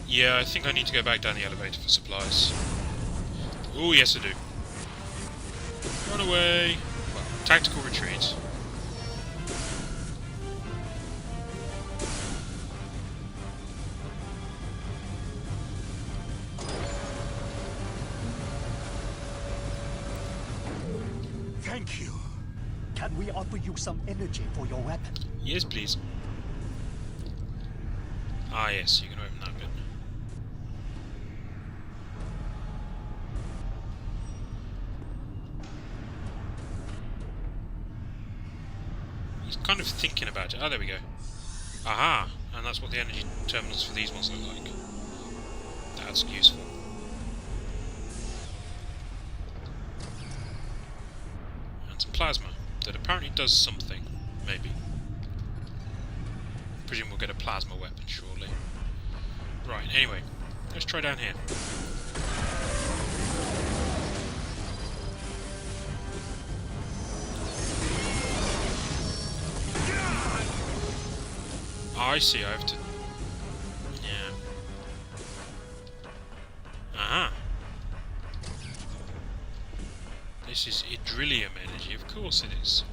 Yeah, I think I need to go back down the elevator for supplies. Oh, yes I do. Run away! Well, tactical retreat. Thank you. Can we offer you some energy for your weapon? Yes, please. Ah, yes, you can open that bit. He's kind of thinking about it. Oh, there we go. Aha! And that's what the energy terminals for these ones look like. That's useful. And some plasma that apparently does something. Maybe. I presume we'll get a plasma weapon shortly. Right, anyway. Let's try down here. I see, I have to... Yeah. Aha! This is Idrillium energy, of course it is.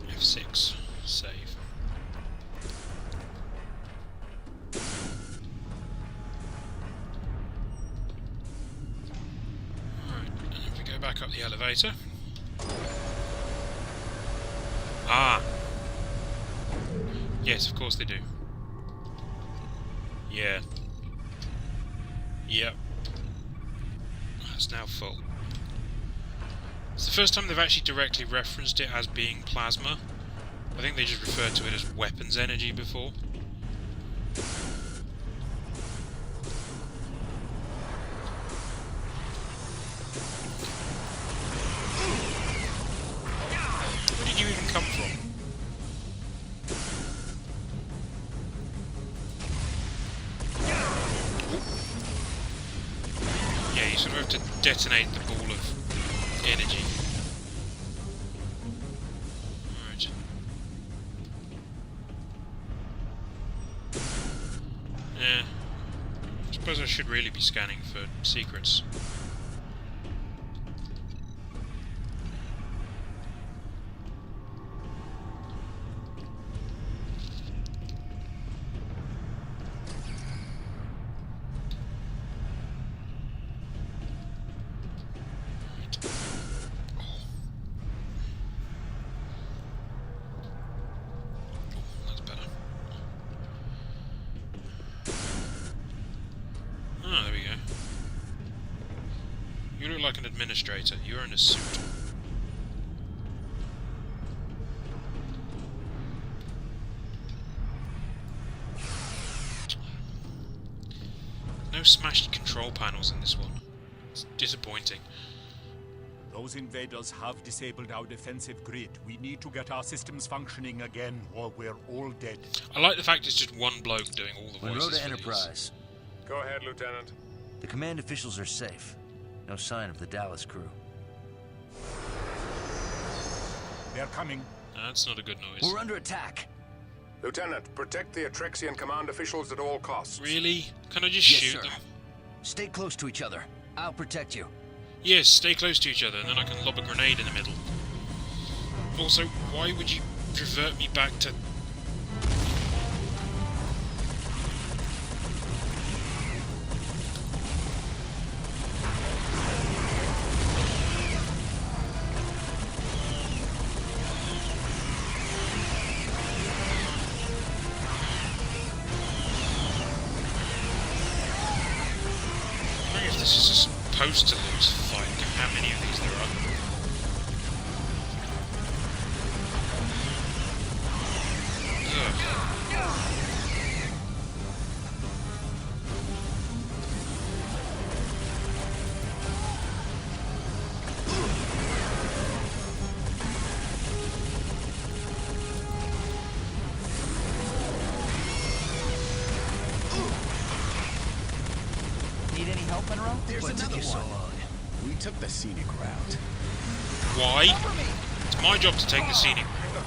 F6. Save. Alright, and if we go back up the elevator... Ah! Yes, of course they do. Yeah. Yep. That's now full. It's the first time they've actually directly referenced it as being plasma. I think they just referred to it as weapons energy before. Where did you even come from? see, so we have to detonate the ball of energy. Right. Yeah. I suppose I should really be scanning for secrets. You look like an administrator. You're in a suit. No smashed control panels in this one. It's disappointing. Those invaders have disabled our defensive grid. We need to get our systems functioning again, or we're all dead. I like the fact it's just one bloke doing all the voices. Monroe to for Enterprise. Go ahead, Lieutenant. The command officials are safe. No sign of the Dallas crew. They're coming. That's not a good noise. We're under attack. Lieutenant, protect the Atrexian command officials at all costs. Really? Can I just shoot sir. them? Stay close to each other. I'll protect you. Yes, stay close to each other, and then I can lob a grenade in the middle. Also, why would you revert me back to... I wonder if this is supposed to lose fight. How many of these there are? Need any help, Monroe? There's another one. We took the scenic route. Why? It's my job to take the scenic route.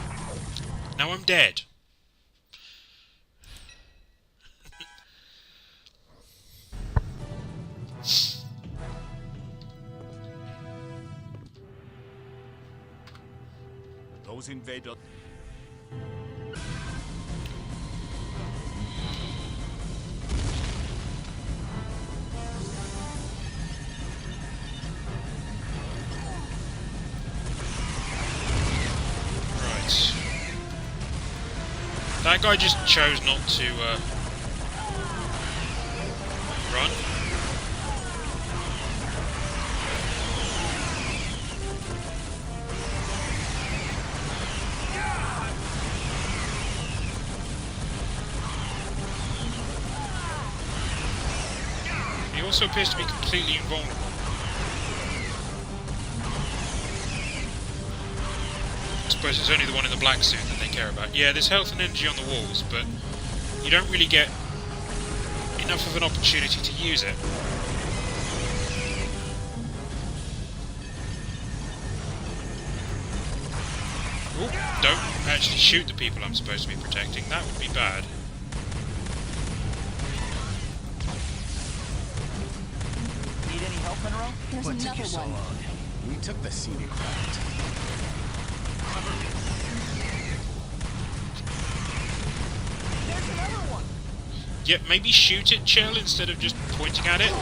Now I'm dead. Those invaders... Right. That guy just chose not to run. He also appears to be completely invulnerable. I suppose it's only the one in the black suit that they care about. Yeah, there's health and energy on the walls, but you don't really get enough of an opportunity to use it. Ooh, don't actually shoot the people I'm supposed to be protecting. That would be bad. Need any help, Monroe? There's What took another you so one. long? We took the scenic route. There's another one! Yeah, maybe shoot it, Chell, instead of just pointing at it.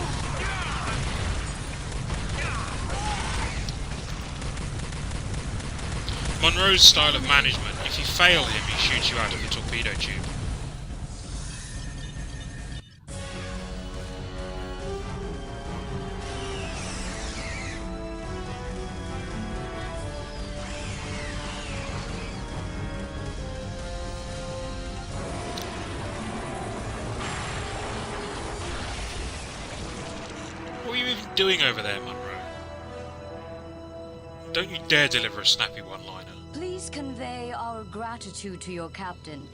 Monroe's style of management, if you fail him, he shoots you out of the torpedo tube. What are you even doing over there, Monroe? Don't you dare deliver a snappy one-liner. Please convey our gratitude to your captain.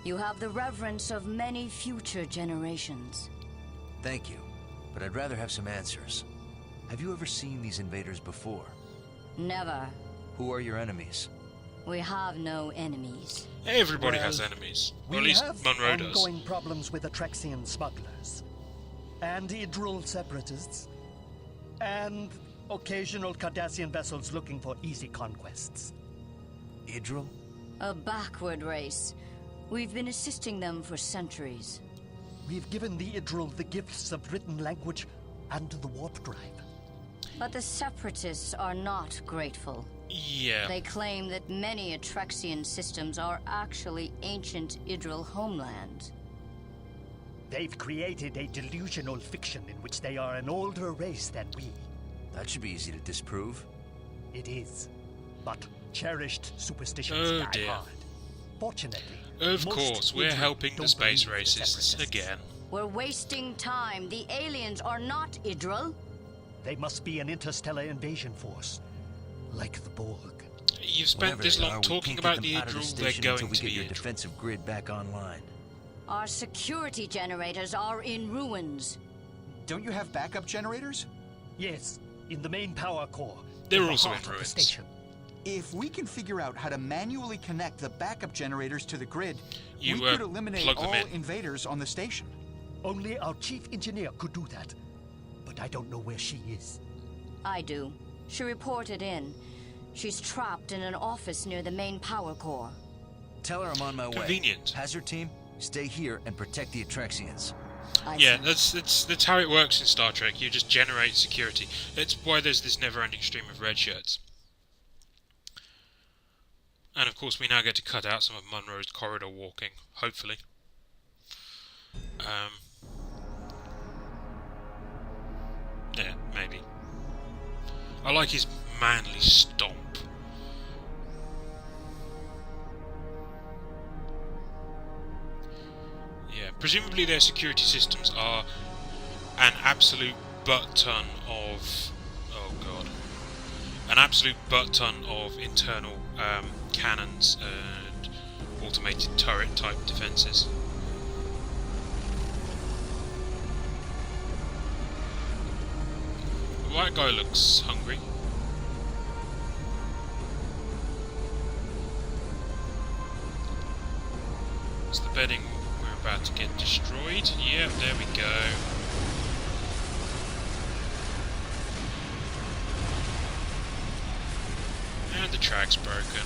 You have the reverence of many future generations. Thank you, but I'd rather have some answers. Have you ever seen these invaders before? Never. Who are your enemies? We have no enemies. Everybody has enemies. Or at least Monroe does. Ongoing problems with Atrexian smugglers, and Idril separatists, and occasional Cardassian vessels looking for easy conquests. Idril? A backward race. We've been assisting them for centuries. We've given the Idril the gifts of written language and the warp drive. But the separatists are not grateful. Yeah. They claim that many Atrexian systems are actually ancient Idril homelands. They've created a delusional fiction in which they are an older race than we. That should be easy to disprove. It is. But cherished superstitions die hard. Fortunately, of course, we're helping the space racists again. We're wasting time. The aliens are not Idril. They must be an interstellar invasion force, like the Borg. You've spent this long talking about the Idril, they're going to be your defensive grid back online. Our security generators are in ruins. Don't you have backup generators? Yes, in the main power core. They're also in the ruins. Station. If we can figure out how to manually connect the backup generators to the grid, we could eliminate all in. invaders on the station. Only our chief engineer could do that. But I don't know where she is. I do. She reported in. She's trapped in an office near the main power core. Tell her I'm on my way. Convenient. Hazard team, stay here and protect the Atrexians. Yeah, that's how it works in Star Trek. You just generate security. It's why there's this never-ending stream of red shirts. And of course, we now get to cut out some of Monroe's corridor walking, hopefully. Yeah, maybe. I like his manly stomp. Yeah, presumably their security systems are an absolute butt-ton of... oh god. An absolute butt-ton of internal cannons and automated turret-type defences. The white guy looks hungry. Is the bedding we're about to get destroyed? Yep, there we go. And the track's broken.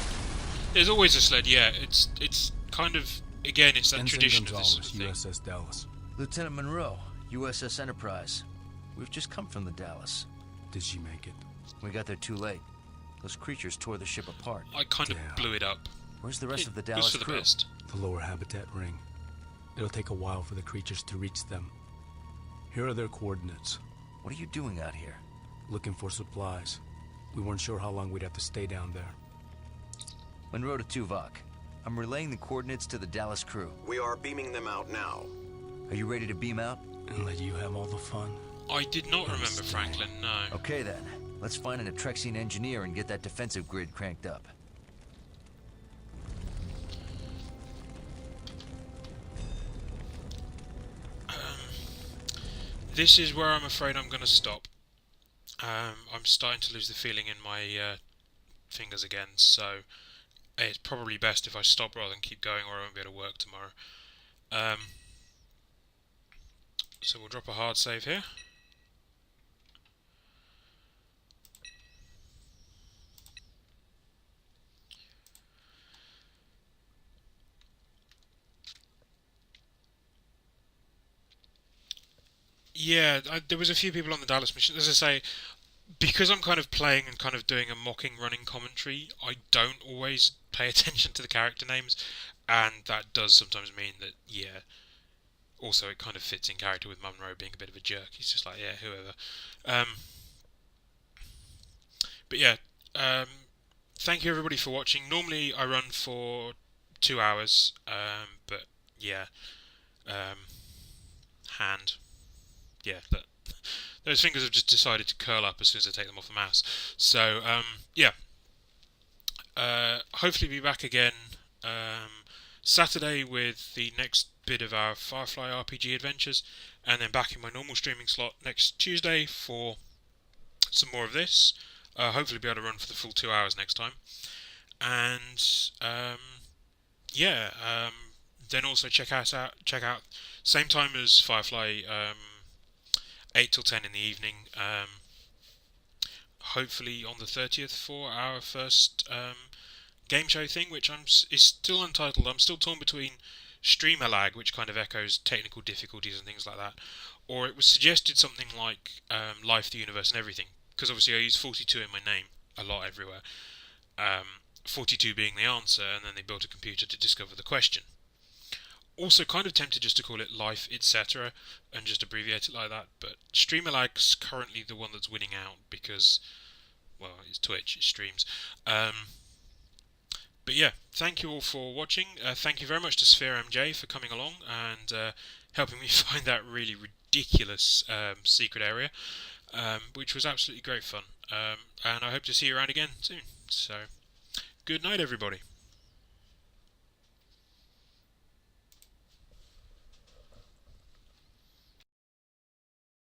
There's always a sled, yeah. It's kind of, again, it's that tradition of this sort of thing. USS Dallas. Lieutenant Monroe, USS Enterprise. We've just come from the Dallas. Did she make it? We got there too late. Those creatures tore the ship apart. I kind of blew it up. Where's the rest of the Dallas for the crew? best. The lower habitat ring. It'll take a while for the creatures to reach them. Here are their coordinates. What are you doing out here? Looking for supplies. We weren't sure how long we'd have to stay down there. Monroe to Tuvok. I'm relaying the coordinates to the Dallas crew. We are beaming them out now. Are you ready to beam out? And let you have all the fun? I did not remember Franklin, no. Okay then. Let's find an Atrexian engineer and get that defensive grid cranked up. This is where I'm afraid I'm going to stop. I'm starting to lose the feeling in my fingers again, so it's probably best if I stop rather than keep going, or I won't be able to work tomorrow. So we'll drop a hard save here. Yeah, there was a few people on the Dallas mission. As I say, because I'm kind of playing and kind of doing a mocking running commentary, I don't always pay attention to the character names, and that does sometimes mean that, yeah, also it kind of fits in character with Monroe being a bit of a jerk. He's just like, yeah, whoever. But yeah, thank you everybody for watching. Normally I run for 2 hours, but yeah, yeah, those fingers have just decided to curl up as soon as I take them off the mouse. So, yeah. Hopefully be back again Saturday with the next bit of our Firefly RPG adventures, and then back in my normal streaming slot next Tuesday for some more of this. Hopefully be able to run for the full 2 hours next time. And yeah, then also check out same time as Firefly, 8 till 10 in the evening. Hopefully on the 30th for our first game show thing, which is still untitled. I'm still torn between streamer lag, which kind of echoes technical difficulties and things like that, or it was suggested something like Life, the Universe, and Everything, because obviously I use 42 in my name a lot everywhere. 42 being the answer, and then they built a computer to discover the question. Also kind of tempted just to call it Life, etc., and just abbreviate it like that, but streamer lag's currently the one that's winning out because, well, it's Twitch, it streams. But yeah, thank you all for watching. Thank you very much to Sphere MJ for coming along and helping me find that really ridiculous secret area, which was absolutely great fun. And I hope to see you around again soon. So, good night, everybody.